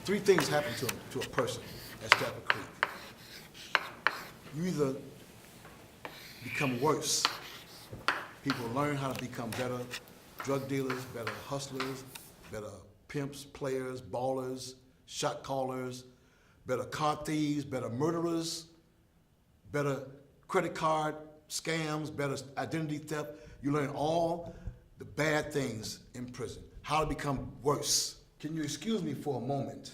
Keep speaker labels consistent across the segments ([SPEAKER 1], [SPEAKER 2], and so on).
[SPEAKER 1] Three things happen to a person at Stafford Creek. You either become worse. People learn how to become better drug dealers, better hustlers, better pimps, players, ballers, shot callers, better car thieves, better murderers, better credit card scams, better identity theft. You learn all the bad things in prison, how to become worse. Can you excuse me for a moment?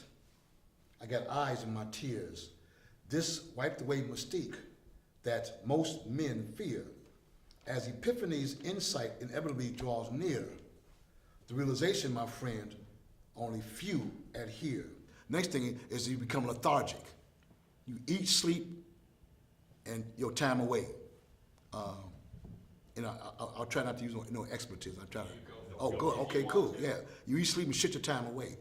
[SPEAKER 1] I got eyes in my tears. This wiped away mystique that most men fear. As Epiphany's insight inevitably draws near, the realization, my friend, only few adhere. Next thing is you become lethargic. You eat, sleep, and your time away. I'll try not to use no expletives. I try to. Oh, good. Okay, cool. Yeah. You eat, sleep, and shit your time away.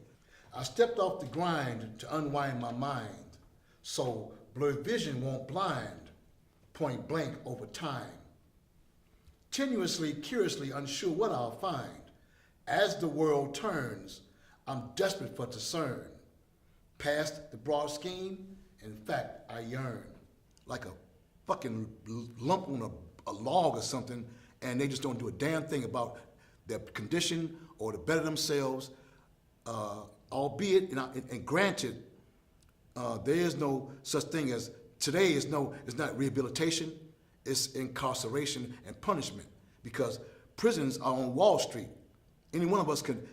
[SPEAKER 1] I stepped off the grind to unwind my mind, so blurred vision won't blind, point blank over time. Tenuously, curiously unsure what I'll find. As the world turns, I'm desperate for discern. Past the broad scheme, in fact, I yearn. Like a fucking lump on a log or something, and they just don't do a damn thing about their condition or to better themselves, albeit, and granted, there is no such thing as, today is not rehabilitation, it's incarceration and punishment, because prisons are on Wall Street. Any one of us could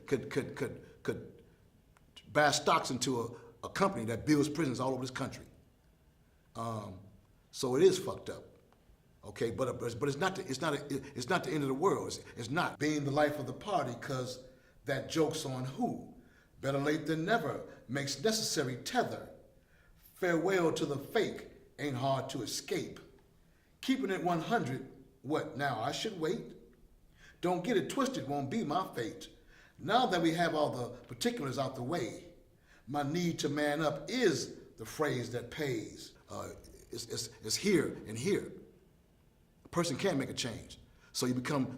[SPEAKER 1] buy stocks into a company that builds prisons all over this country. So it is fucked up, okay? But it's not the end of the world. It's not being the life of the party, because that joke's on who? Better late than never makes necessary tether. Farewell to the fake ain't hard to escape. Keeping it 100, what now, I should wait? Don't get it twisted, won't be my fate. Now that we have all the particulars out the way, my need to man up is the phrase that pays. It's here and here. A person can't make a change. So you become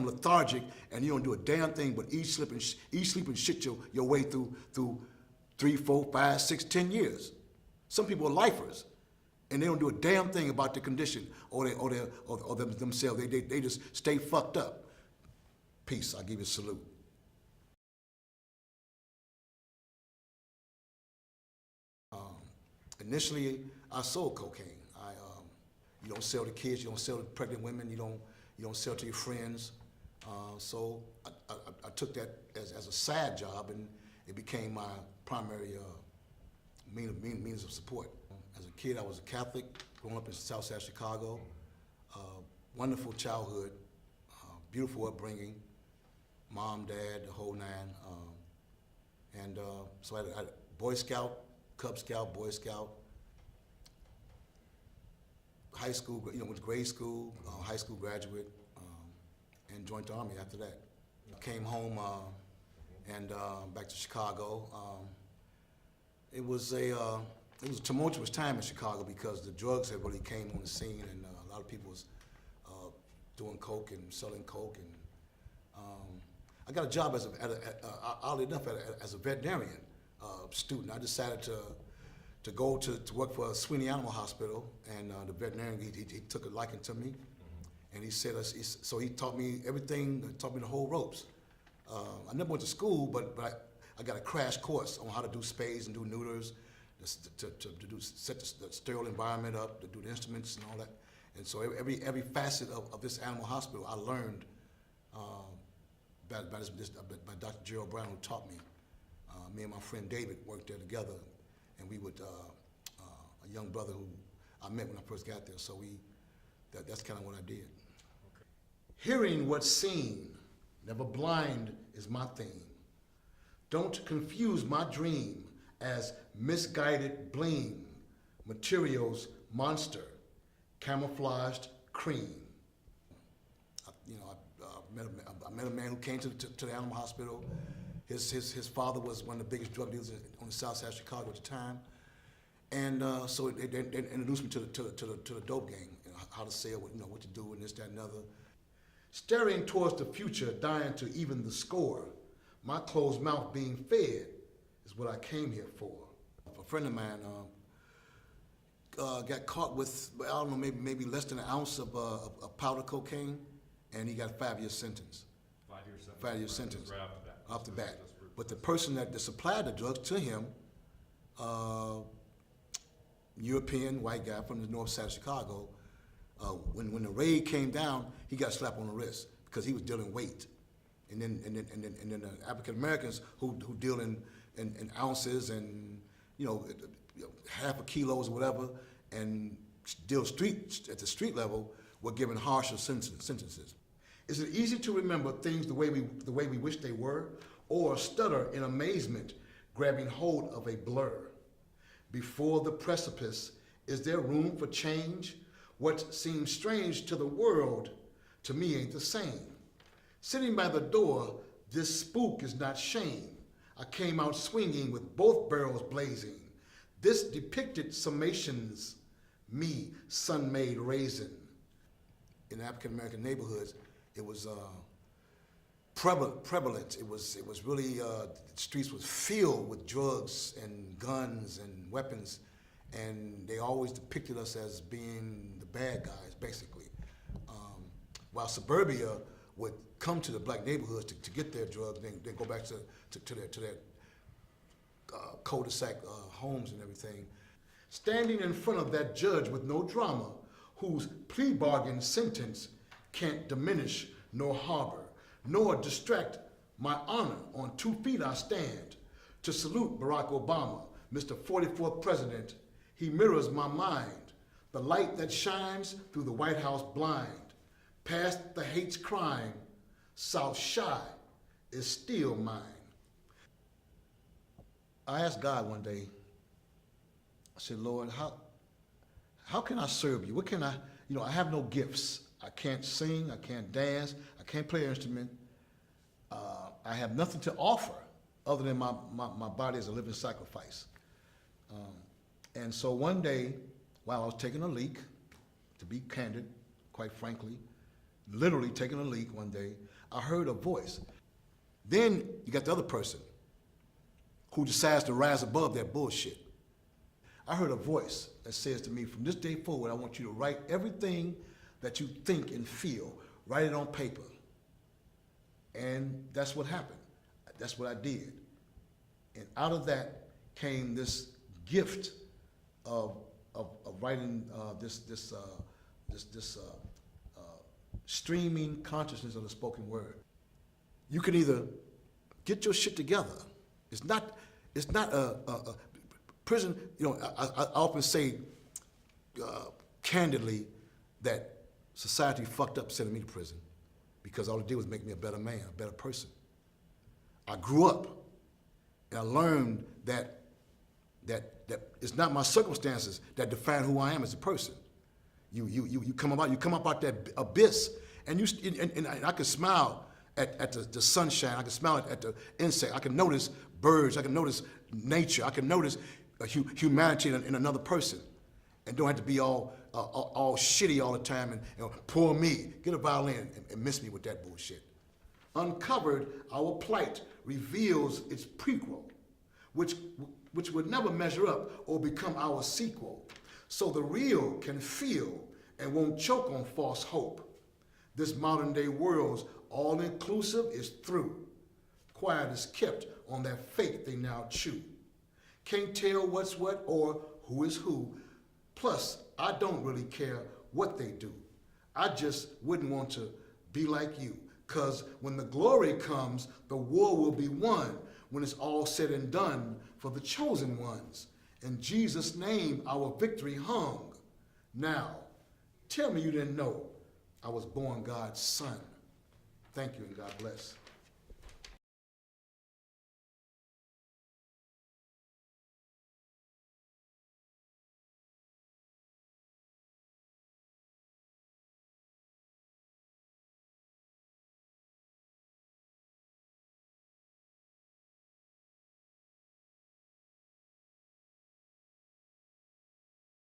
[SPEAKER 1] lethargic, and you don't do a damn thing but eat, sleep, and shit your way through 3, 4, 5, 6, 10 years. Some people are lifers, and they don't do a damn thing about their condition or themselves. They just stay fucked up. Peace. I give you a salute. Initially, I sold cocaine. You don't sell to kids. You don't sell to pregnant women. You don't sell to your friends. So I took that as a side job, and it became my primary means of support. As a kid, I was a Catholic, growing up in Southside Chicago. Wonderful childhood, beautiful upbringing, mom, dad, the whole nine. So I had Boy Scout, Cub Scout, Boy Scout. High school, went to grade school, high school graduate, and joined the Army after that. Came home and back to Chicago. It was a tumultuous time in Chicago because the drugs had really came on the scene, and a lot of people was doing coke and selling coke. And I got a job oddly enough, as a veterinarian student. I decided to go to work for a Sweeney Animal Hospital, and the veterinarian, he took a liking to me, and he said, so he taught me everything, taught me the whole ropes. I never went to school, but I got a crash course on how to do spays and do neuters, to set the sterile environment up, to do the instruments and all that. And so every facet of this animal hospital I learned by Dr. Gerald Brown, who taught me. Me and my friend David worked there together, and we would, a young brother who I met when I first got there, so that's kind of what I did. Okay. Hearing what's seen, never blind is my theme. Don't confuse my dream as misguided bling, materials monster, camouflaged cream. I met a man who came to the animal hospital. His father was one of the biggest drug dealers on the south side of Chicago at the time. And so they introduced me to the dope game, how to sell, what to do, and this, that, and other. Staring towards the future, dying to even the score, my closed mouth being fed, is what I came here for. A friend of mine got caught with, I don't know, maybe less than an ounce of powder cocaine, and he got a 5-year sentence.
[SPEAKER 2] 5-year sentence.
[SPEAKER 1] 5-year sentence.
[SPEAKER 2] Right
[SPEAKER 1] off the bat. But the person that supplied the drugs to him, European white guy from the north side of Chicago, when the raid came down, he got slapped on the wrist because he was dealing weight. And then the African Americans who deal in ounces and half a kilos or whatever, and deal at the street level, were given harsher sentences. Is it easy to remember things the way we wish they were, or stutter in amazement, grabbing hold of a blur? Before the precipice, is there room for change? What seems strange to the world, to me ain't the same. Sitting by the door, this spook is not shame. I came out swinging with both barrels blazing. This depicted summations, me, sun-made raisin. In African-American neighborhoods, it was prevalent. It was really, the streets was filled with drugs and guns and weapons, and they always depicted us as being the bad guys, basically. While suburbia would come to the black neighborhoods to get their drugs, then go back to their cul-de-sac homes and everything. Standing in front of that judge with no drama, whose plea bargain sentence can't diminish nor harbor, nor distract my honor. On 2 feet I stand to salute Barack Obama, Mr. 44th President. He mirrors my mind, the light that shines through the White House blind. Past the hate's crime, South Shy is still mine. I asked God one day, I said, Lord, how can I serve you? What can I have no gifts. I can't sing, I can't dance, I can't play an instrument. I have nothing to offer other than my body as a living sacrifice. And so one day, while I was taking a leak, to be candid, quite frankly, literally taking a leak one day, I heard a voice. Then you got the other person who decides to rise above that bullshit. I heard a voice that says to me, from this day forward, I want you to write everything that you think and feel. Write it on paper. And that's what happened. That's what I did. And out of that came this gift of writing this streaming consciousness of the spoken word. You can either get your shit together. It's not a prison. I often say candidly that society fucked up sending me to prison because all it did was make me a better man, a better person. I grew up and I learned that it's not my circumstances that define who I am as a person. You come up out that abyss, and I can smile at the sunshine. I can smile at the insect. I can notice birds. I can notice nature. I can notice humanity in another person, and don't have to be all shitty all the time and poor me. Get a violin and miss me with that bullshit. Uncovered, our plight reveals its prequel, which would never measure up or become our sequel. So the real can feel and won't choke on false hope. This modern day world's all-inclusive is through. Quiet is kept on that fake they now chew. Can't tell what's what or who is who. Plus, I don't really care what they do. I just wouldn't want to be like you. 'Cause when the glory comes, the war will be won when it's all said and done for the chosen ones. In Jesus' name, our victory hung. Now, tell me you didn't know I was born God's son. Thank you and God bless.